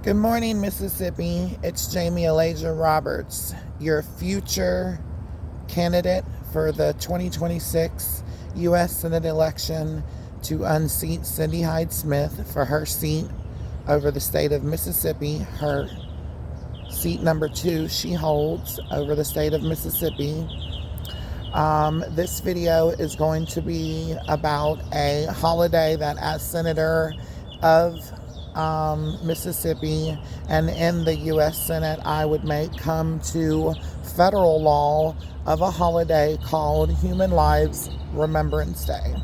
Good morning, Mississippi. It's Jamie Alaizah Roberts, your future candidate for the 2026 U.S. Senate election to unseat Cindy Hyde-Smith for her seat over the state of Mississippi. Her seat number 2 she holds over the state of Mississippi. This video is going to be about a holiday that, as Senator of Mississippi and in the U.S. Senate, I would make come to federal law of a holiday called HUMAN Lives Remembrance Day.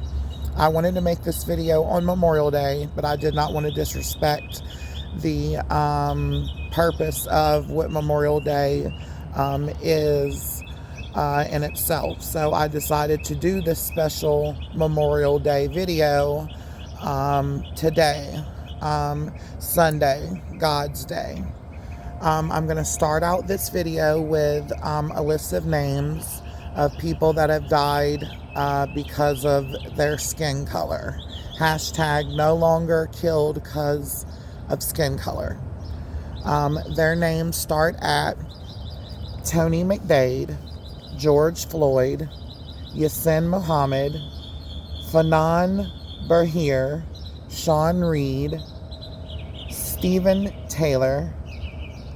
I wanted to make this video on Memorial Day, but I did not want to disrespect the purpose of what Memorial Day is in itself. So I decided to do this special Memorial Day video today. Sunday, God's Day. I'm going to start out this video with a list of names of people that have died because of their skin color. Hashtag no longer killed because of skin color. Their names start at Tony McDade, George Floyd, Yasin Muhammad, Fanon Berhier, Sean Reed, Stephen Taylor,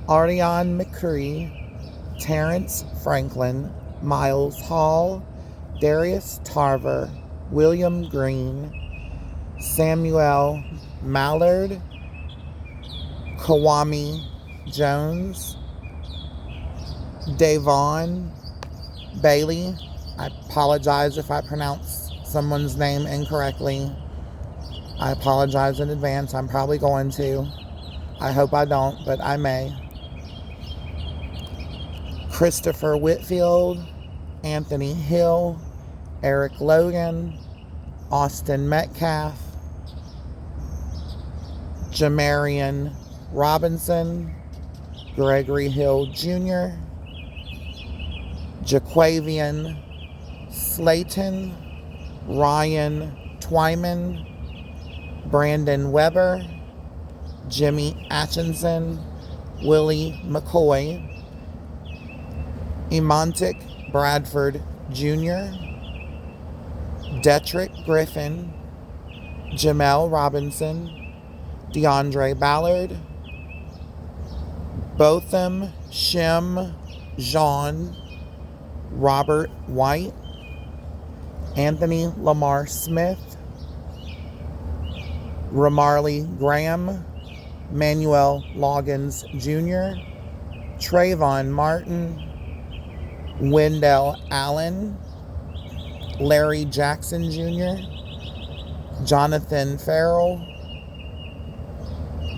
Ariane McCree, Terrence Franklin, Miles Hall, Darius Tarver, William Green, Samuel Mallard, Kawami Jones, Davon Bailey. I apologize if I pronounce someone's name incorrectly. I apologize in advance. I'm probably going to. I hope I don't, but I may. Christopher Whitfield, Anthony Hill, Eric Logan, Austin Metcalf, Jamarian Robinson, Gregory Hill Jr., Jaquavian Slayton, Ryan Twyman, Brandon Weber, Jimmy Atchison, Willie McCoy, Emontic Bradford Jr., Detrick Griffin, Jamel Robinson, DeAndre Ballard, Botham Shem Jean, Robert White, Anthony Lamar Smith, Ramarley Graham, Manuel Loggins Jr., Trayvon Martin, Wendell Allen, Larry Jackson Jr., Jonathan Farrell,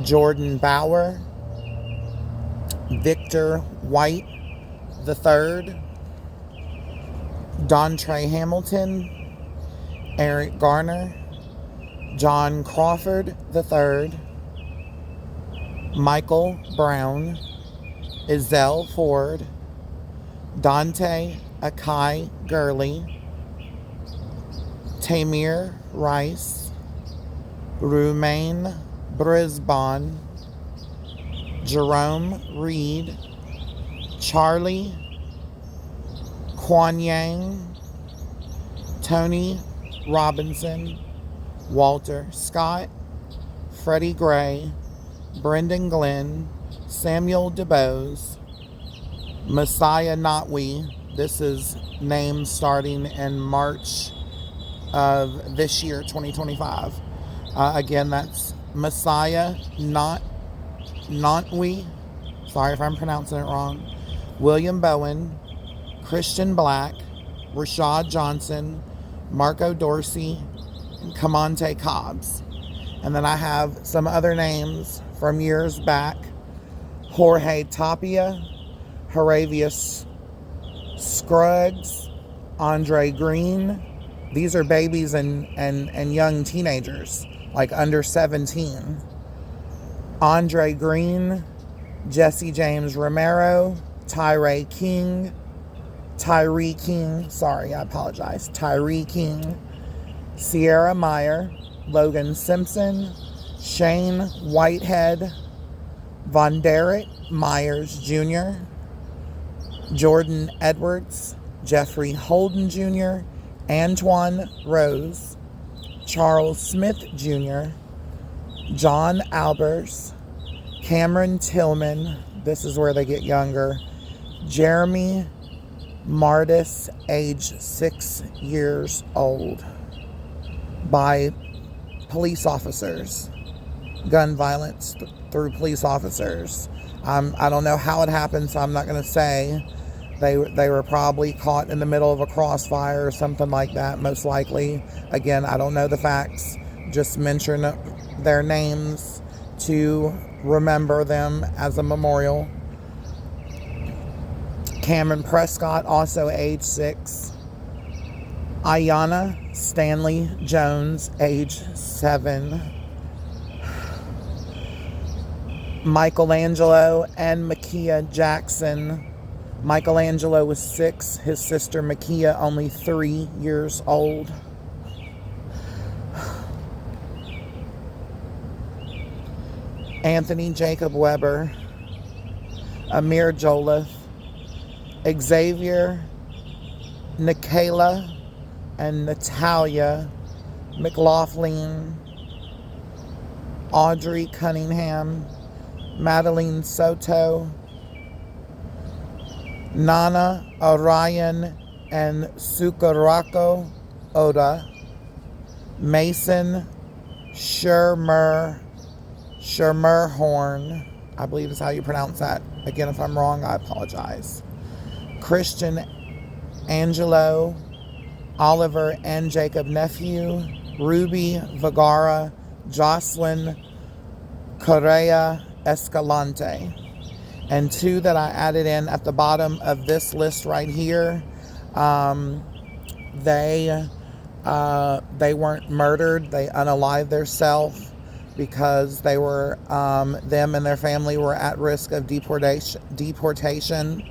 Jordan Bauer, Victor White III, Dontre Hamilton, Eric Garner, John Crawford III, Michael Brown, Ezell Ford, Dante Akai Gurley, Tamir Rice, Rumain Brisbane, Jerome Reed, Charlie Kwanyang, Tony Robinson, Walter Scott, Freddie Gray, Brendan Glenn, Samuel DeBose, Messiah Notwe. This is names starting in March of this year, 2025. Again, that's Messiah Notwe. Sorry if I'm pronouncing it wrong. William Bowen, Christian Black, Rashad Johnson, Marco Dorsey, and Camonte Cobbs. And then I have some other names from years back. Jorge Tapia, Haravius Scruggs, Andre Green. These are babies and young teenagers, like under 17. Andre Green, Jesse James Romero, Tyree King, Tyree King, Sierra Meyer, Logan Simpson, Shane Whitehead, Von Derek Myers Jr., Jordan Edwards, Jeffrey Holden Jr., Antoine Rose, Charles Smith Jr., John Albers, Cameron Tillman, this is where they get younger, Jeremy Mardis, age 6 years old, by police officers. Gun violence through police officers. I don't know how it happened, so I'm not going to say. They were probably caught in the middle of a crossfire or something like that, most likely. Again, I don't know the facts. Just mention their names to remember them as a memorial. Cameron Prescott, also age 6. Ayanna Stanley Jones, age 7. Michelangelo and Makia Jackson. Michelangelo was 6. His sister Makia only 3 years old. Anthony Jacob Weber, Amir Joliffe, Xavier, Nikayla, and Natalia McLaughlin, Audrey Cunningham, Madeline Soto, Nana Orion and Sukarako Oda, Mason Schermerhorn, I believe is how you pronounce that. Again, if I'm wrong, I apologize. Christian Angelo, Oliver and Jacob Nephew, Ruby Vergara, Jocelyn Correa Escalante. And 2 that I added in at the bottom of this list right here, they weren't murdered. They unalived themselves because they were, them and their family were at risk of deportation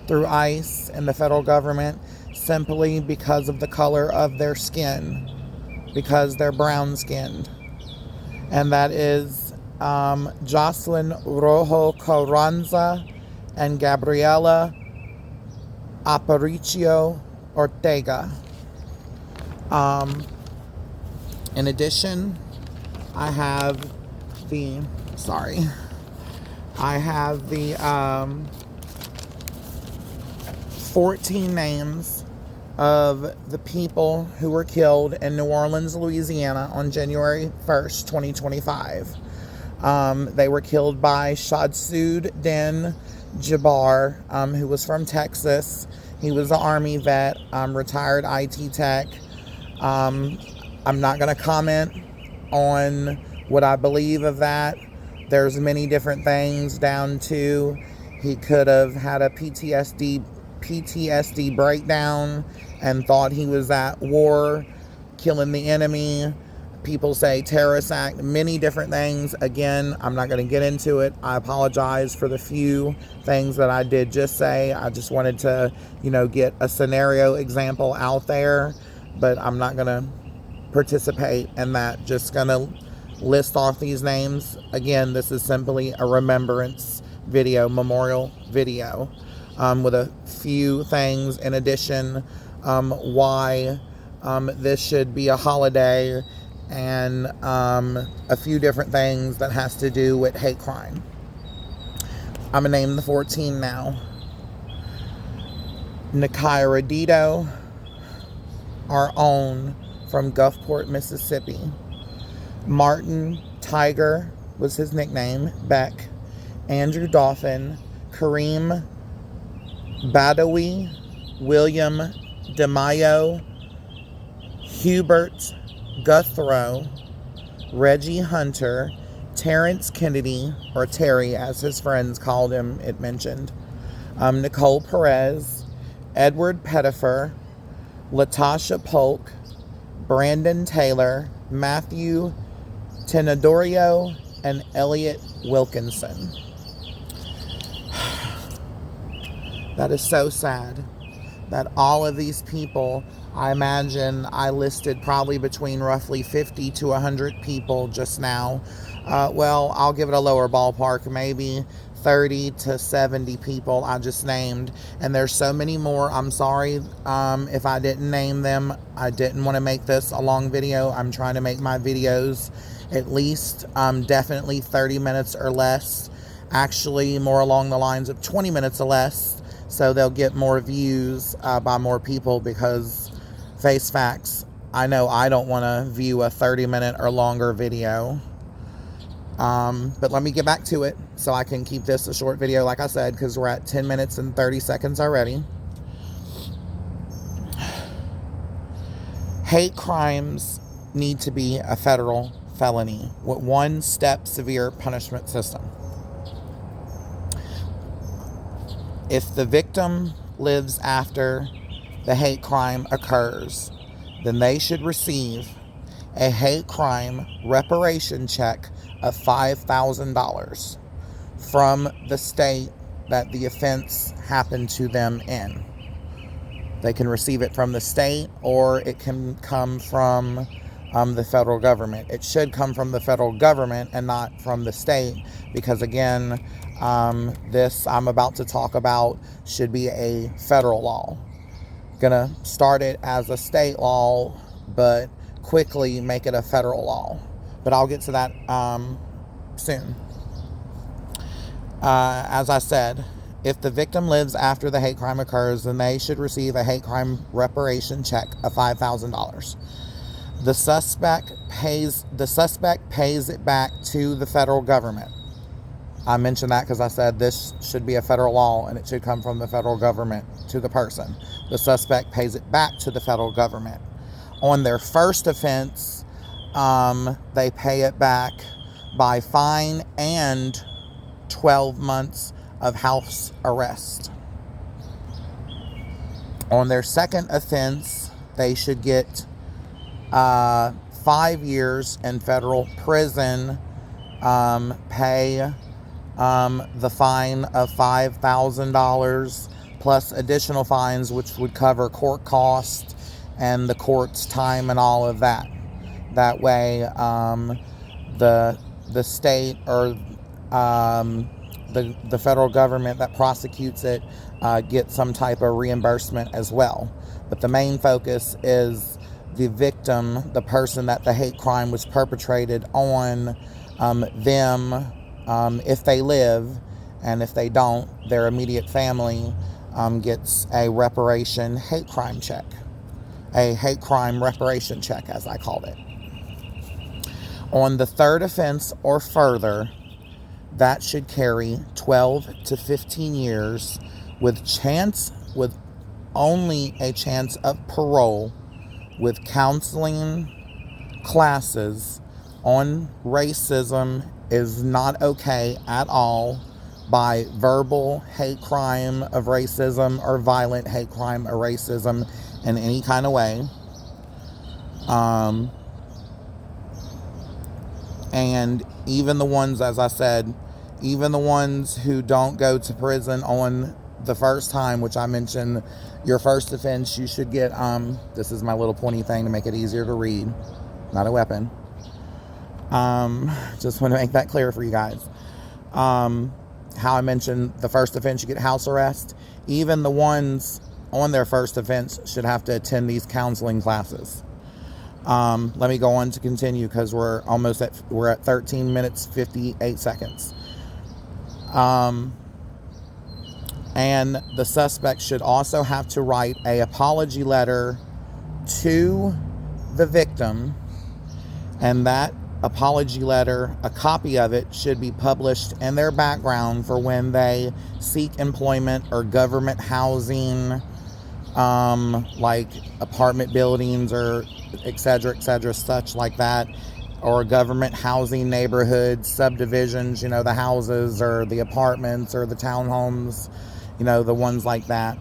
through ICE and the federal government, simply because of the color of their skin, because they're brown skinned. And that is Jocelyn Rojo Carranza and Gabriela Aparicio Ortega. In addition, I have the 14 names of the people who were killed in New Orleans, Louisiana on January 1st, 2025. They were killed by Shadsood Den Jabbar, who was from Texas. He was an Army vet, retired IT tech. I'm not going to comment on what I believe of that. There's many different things, down to he could have had a PTSD breakdown and thought he was at war, killing the enemy. People say terrorist act, many different things. Again, I'm not going to get into it. I apologize for the few things that I did just say. I just wanted to, get a scenario example out there, but I'm not going to participate in that. Just going to list off these names. Again, this is simply a remembrance video, memorial video, with a few things in addition, why this should be a holiday, and a few different things that has to do with hate crime. I'm going to name the 14 now. Nakyra Dito, our own, from Gulfport, Mississippi. Martin Tiger was his nickname, Beck. Andrew Dolphin, Kareem Badawi, William DeMayo, Hubert Guthrow, Reggie Hunter, Terrence Kennedy, or Terry as his friends called him, it mentioned, Nicole Perez, Edward Pettifer, Latasha Polk, Brandon Taylor, Matthew Tenedorio, and Elliot Wilkinson. That is so sad that all of these people, I imagine I listed probably between roughly 50 to 100 people just now, Well, I'll give it a lower ballpark, maybe 30 to 70 people I just named. And there's so many more. I'm sorry if I didn't name them. I didn't want to make this a long video. I'm trying to make my videos at least definitely 30 minutes or less. Actually, more along the lines of 20 minutes or less. So they'll get more views by more people, because face facts, I know I don't want to view a 30-minute or longer video. But let me get back to it so I can keep this a short video, like I said, because we're at 10 minutes and 30 seconds already. Hate crimes need to be a federal felony with one-step severe punishment system. If the victim lives after the hate crime occurs, then they should receive a hate crime reparation check of $5,000 from the state that the offense happened to them in. They can receive it from the state, or it can come from the federal government. It should come from the federal government and not from the state, because again, this I'm about to talk about should be a federal law. Gonna start it as a state law, but quickly make it a federal law. But I'll get to that soon. As I said, if the victim lives after the hate crime occurs, then they should receive a hate crime reparation check of $5,000. The suspect pays it back to the federal government. I mentioned that because I said this should be a federal law and it should come from the federal government to the person. The suspect pays it back to the federal government. On their first offense, they pay it back by fine and 12 months of house arrest. On their second offense, they should get 5 years in federal prison, pay the fine of $5,000 plus additional fines, which would cover court costs and the court's time and all of that. That way, the state or the federal government that prosecutes it gets some type of reimbursement as well. But the main focus is the victim, the person that the hate crime was perpetrated on, them, if they live, and if they don't, their immediate family gets a reparation hate crime check. A hate crime reparation check, as I called it. On the third offense or further, that should carry 12 to 15 years with only a chance of parole, with counseling classes on racism is not okay at all, by verbal hate crime of racism or violent hate crime of racism in any kind of way. And even the ones, as I said, even the ones who don't go to prison on the first time, which I mentioned, your first offense, you should get, this is my little pointy thing to make it easier to read, not a weapon. Just want to make that clear for you guys. How I mentioned the first offense, you get house arrest. Even the ones on their first offense should have to attend these counseling classes. Let me go on to continue, because we're at 13 minutes 58 seconds. And the suspect should also have to write an apology letter to the victim, and that apology letter, a copy of it, should be published in their background for when they seek employment or government housing, like apartment buildings or etc., such like that, or government housing neighborhoods, subdivisions, the houses or the apartments or the townhomes, the ones like that.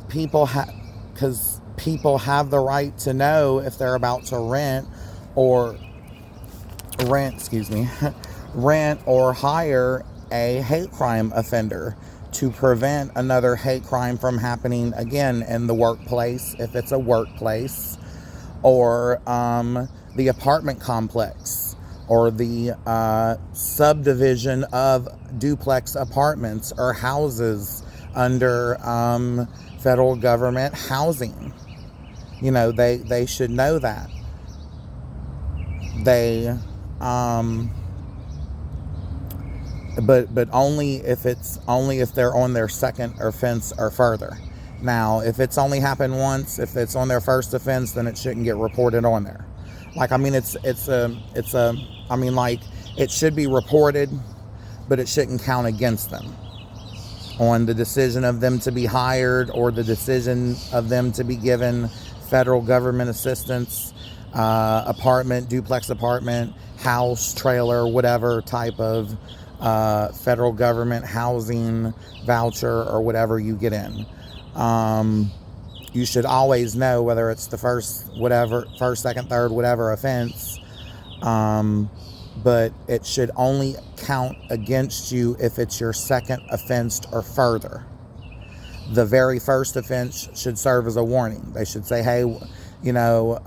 Because people have the right to know if they're about to rent or hire a hate crime offender, to prevent another hate crime from happening again in the workplace, if it's a workplace, or the apartment complex, or the subdivision of duplex apartments or houses under federal government housing. You know, they should know that. They, but only if they're on their second offense or further. Now, if it's only happened once, if it's on their first offense, then it shouldn't get reported on there. Like, I mean, it should be reported, but it shouldn't count against them on the decision of them to be hired or the decision of them to be given federal government assistance, apartment, duplex apartment, house, trailer, whatever type of federal government housing voucher or whatever you get in. You should always know whether it's the first, second, third, whatever offense. But it should only count against you if it's your second offense or further. The very first offense should serve as a warning. They should say, hey, you know,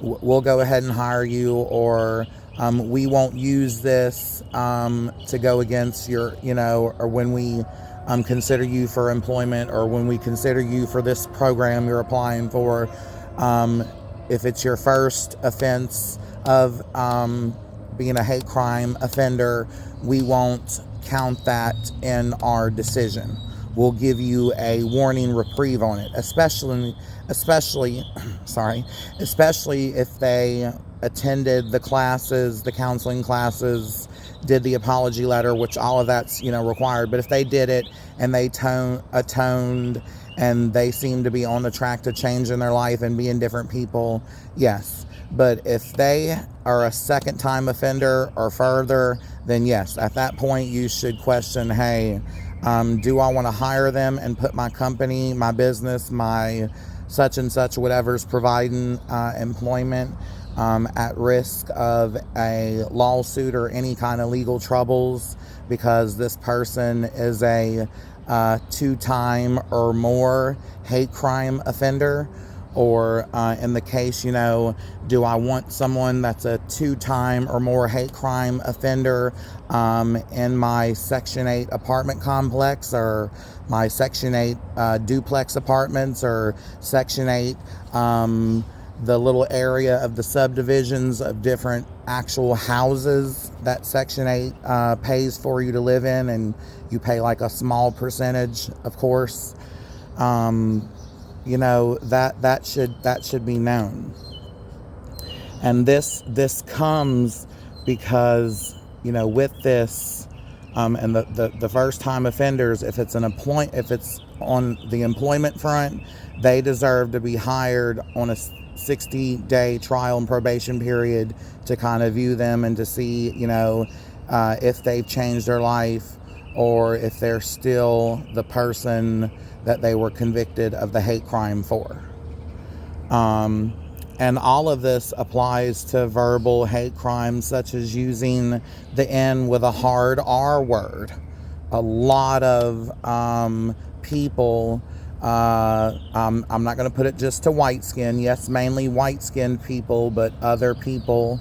we'll go ahead and hire you, or we won't use this to go against your, you know, or when we consider you for employment, or when we consider you for this program you're applying for. If it's your first offense of being a hate crime offender, we won't count that in our decision. We'll give you a warning reprieve on it, especially if they attended the classes, the counseling classes, did the apology letter, which all of that's, you know, required. But if they did it and they atoned and they seem to be on the track to changing their life and being different people, yes. But if they are a second time offender or further, then yes, at that point you should question, hey, do I want to hire them and put my company, my business, my such and such, whatever's providing employment at risk of a lawsuit or any kind of legal troubles because this person is a 2-time or more hate crime offender? Or in the case, you know, do I want someone that's a 2-time or more hate crime offender in my Section 8 apartment complex, or my Section 8 duplex apartments, or Section 8, the little area of the subdivisions of different actual houses that Section 8 pays for you to live in, and you pay like a small percentage, of course. You know, that should be known. And this comes because, you know, with this and the first time offenders, if it's on the employment front, they deserve to be hired on a 60-day trial and probation period to kind of view them and to see, you know, if they've changed their life, or if they're still the person that they were convicted of the hate crime for. And all of this applies to verbal hate crimes, such as using the N with a hard R word. A lot of people, I'm not going to put it just to white skin. Yes, mainly white-skinned people, but other people,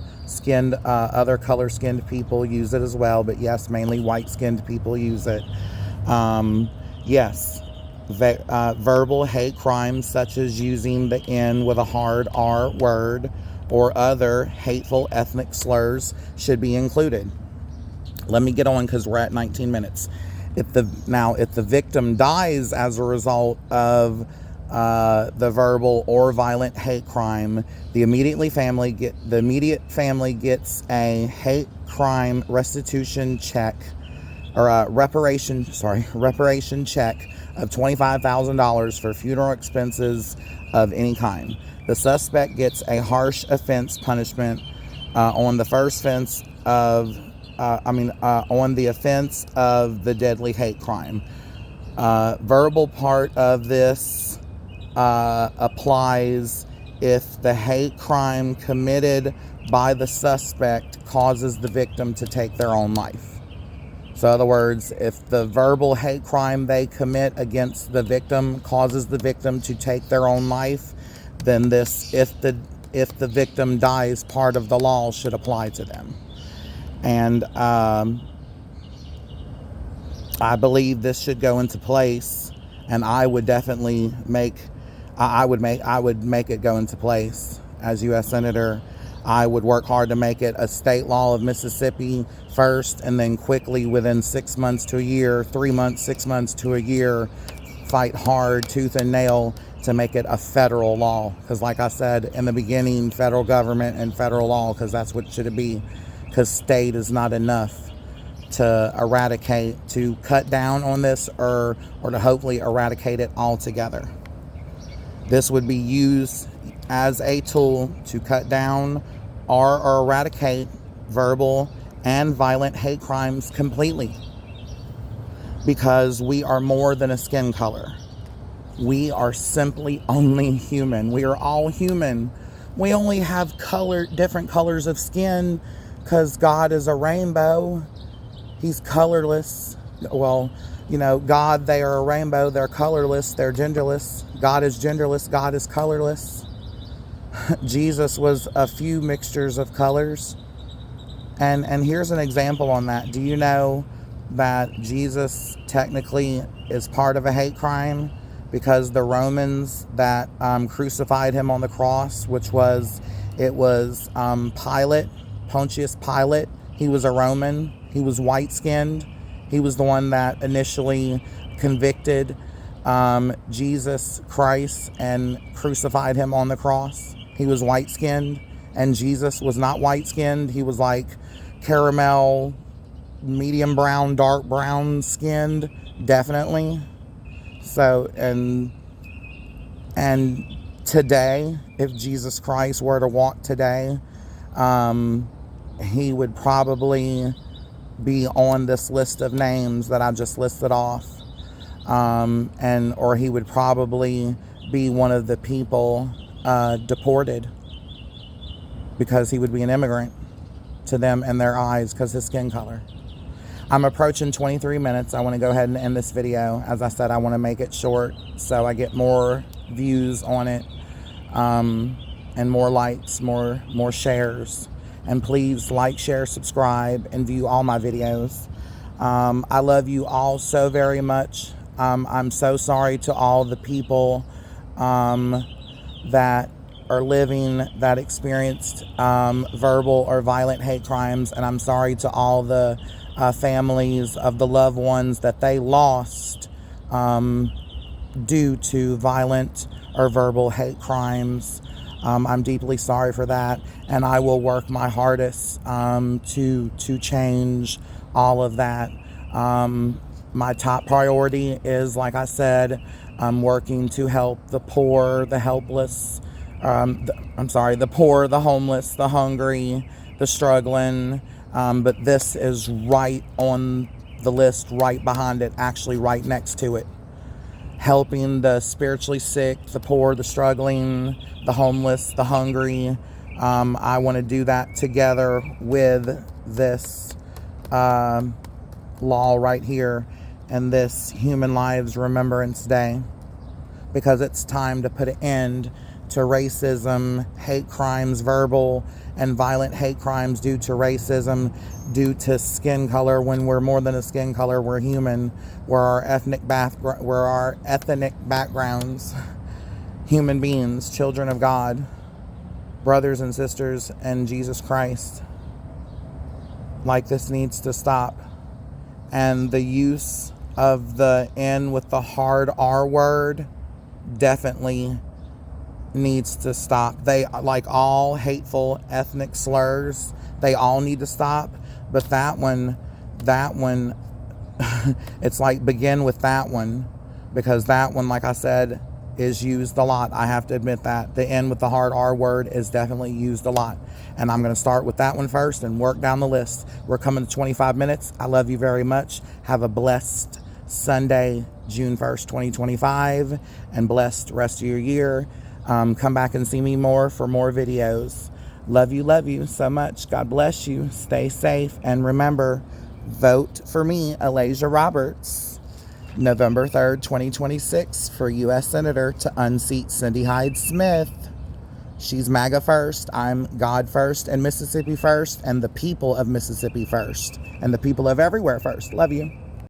other color-skinned people use it as well. But yes, mainly white-skinned people use it. Yes. Verbal hate crimes, such as using the N with a hard R word or other hateful ethnic slurs, should be included. Let me get on, because we're at 19 minutes. If the victim dies as a result of the verbal or violent hate crime, the immediate family gets a hate crime restitution check, or a reparation check of $25,000 for funeral expenses of any kind. The suspect gets a harsh offense punishment on the first offense of, on the offense of the deadly hate crime. Verbal part of this applies if the hate crime committed by the suspect causes the victim to take their own life. So in other words, if the verbal hate crime they commit against the victim causes the victim to take their own life, then if the if the victim dies, part of the law should apply to them. And I believe this should go into place, and I would definitely make it go into place as U.S. Senator. I would work hard to make it a state law of Mississippi first, and then quickly, within 6 months to a year, 3 months, 6 months to a year, fight hard, tooth and nail, to make it a federal law. Because like I said in the beginning, federal government and federal law, because that's what should it be. Because state is not enough to eradicate, to cut down on this, or to hopefully eradicate it altogether. This would be used as a tool to cut down or eradicate verbal and violent hate crimes completely. Because we are more than a skin color. We are simply only human. We are all human. We only have different colors of skin because God is a rainbow. He's colorless. Well, you know, God, they are a rainbow. They're colorless. They're genderless. God is genderless. God is colorless. Jesus was a few mixtures of colors. And here's an example on that. Do you know that Jesus technically is part of a hate crime? Because the Romans that crucified him on the cross, it was Pilate, Pontius Pilate. He was a Roman. He was white-skinned. He was the one that initially convicted Jesus Christ and crucified him on the cross. He was white-skinned, and Jesus was not white-skinned. He was like caramel, medium brown, dark brown skinned, definitely. So, and today, if Jesus Christ were to walk today, he would probably be on this list of names that I just listed off. Or he would probably be one of the people deported, because he would be an immigrant to them in their eyes because his skin color. I'm approaching 23 minutes. I want to go ahead and end this video. As I said, I want to make it short so I get more views on it, and more likes, more shares. And please like, share, subscribe, and view all my videos. I love you all so very much. I'm so sorry to all the people that are living, that experienced verbal or violent hate crimes. And I'm sorry to all the families of the loved ones that they lost due to violent or verbal hate crimes. I'm deeply sorry for that, and I will work my hardest to change all of that. My top priority is, like I said, I'm working to help the poor, the helpless, the poor, the homeless, the hungry, the struggling, but this is right on the list, right behind it, actually right next to it. Helping the spiritually sick, the poor, the struggling, the homeless, the hungry. I want to do that together with this law right here and this Human Lives Remembrance Day, because it's time to put an end to racism, hate crimes, verbal and violent hate crimes due to racism, due to skin color. When we're more than a skin color, we're human. We're our ethnic backgrounds, human beings, children of God, brothers and sisters in Jesus Christ. Like, this needs to stop. And the use of the N with the hard R word definitely needs to stop. They, like all hateful ethnic slurs, they all need to stop. But that one, it's like, begin with that one, because that one, like I said, is used a lot. I have to admit that. The N with the hard R word is definitely used a lot. And I'm going to start with that one first and work down the list. We're coming to 25 minutes. I love you very much. Have a blessed Sunday, June 1st, 2025, and blessed rest of your year. Come back and see me more for more videos. Love you so much. God bless you. Stay safe. And remember, vote for me, Alaizah Roberts, November 3rd, 2026, for U.S. Senator, to unseat Cindy Hyde-Smith. She's MAGA first, I'm God first, and Mississippi first, and the people of Mississippi first, and the people of everywhere first. Love you.